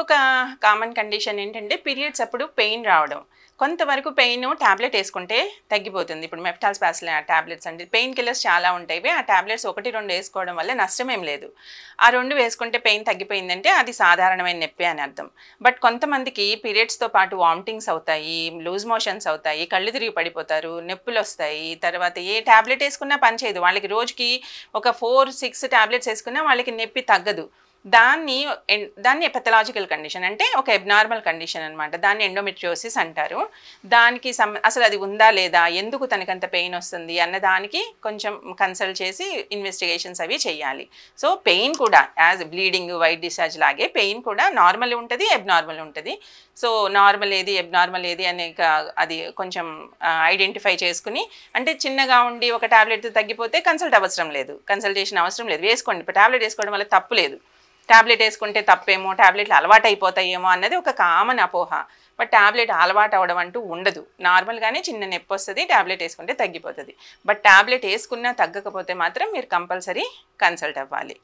ఇంకొక common condition ఏంటంటే periods అప్పుడు పెయిన్ రావడం. కొంతవరకు పెయిన్ టాబ్లెట్ వేసుకుంటే తగ్గిపోతుంది. ఇప్పుడు మెఫ్టాల్స్పాసిల్ టాబ్లెట్స్ అంటే పెయిన్ కిల్లర్స్ చాలా ఉంటాయి. ఆ టాబ్లెట్స్ 1, 2 వేసుకోవడం వల్ల నష్టమేం లేదు. ఆ 2 వేసుకుంటే పెయిన్ తగ్గిపోయిందంటే అది సాధారణమైన నొప్పి అని అర్థం. బట్ కొంతమందికి పీరియడ్స్తో పాటు వామిటింగ్స్ అవుతాయి, లూజ్ మోషన్స్ అవుతాయి, కళ్ళు తిరిగి పడిపోతారు, నొప్పులు వస్తాయి. తర్వాత ఏ టాబ్లెట్ వేసుకున్నా పనిచేయదు. వాళ్ళకి రోజుకి ఒక 4, 6 టాబ్లెట్స్ వేసుకున్నా వాళ్ళకి నొప్పి తగ్గదు. దాన్ని పెథలాజికల్ కండిషన్ అంటే ఒక అబ్నార్మల్ కండిషన్ అనమాట. దాన్ని ఎండోమెట్రియోసిస్ అంటారు. దానికి అసలు అది ఉందా లేదా, ఎందుకు తనకంత పెయిన్ వస్తుంది అన్న దానికి కొంచెం కన్సల్ట్ చేసి ఇన్వెస్టిగేషన్స్ అవి చేయాలి. సో పెయిన్ కూడా యాజ్ బ్లీడింగ్, వైట్ డిశ్చార్జ్ లాగే పెయిన్ కూడా నార్మల్ ఉంటుంది, అబ్నార్మల్ ఉంటుంది. సో నార్మల్ ఏది, అబ్నార్మల్ ఏది అనే అది కొంచెం ఐడెంటిఫై చేసుకుని, అంటే చిన్నగా ఉండి ఒక టాబ్లెట్ తగ్గిపోతే కన్సల్టేషన్ అవసరం లేదు, వేసుకోండి. ఇప్పుడు టాబ్లెట్ వేసుకోవడం వల్ల తప్పు లేదు. టాబ్లెట్ వేసుకుంటే తప్పేమో, టాబ్లెట్లు అలవాటు అయిపోతాయేమో అన్నది ఒక కామన్ అపోహ. బట్ టాబ్లెట్ అలవాటు అవ్వడం అంటూ ఉండదు. నార్మల్గానే చిన్న నొప్పి వస్తుంది, టాబ్లెట్ వేసుకుంటే తగ్గిపోతుంది. బట్ టాబ్లెట్ వేసుకున్నా తగ్గకపోతే మాత్రం మీరు కంపల్సరీ కన్సల్ట్ అవ్వాలి.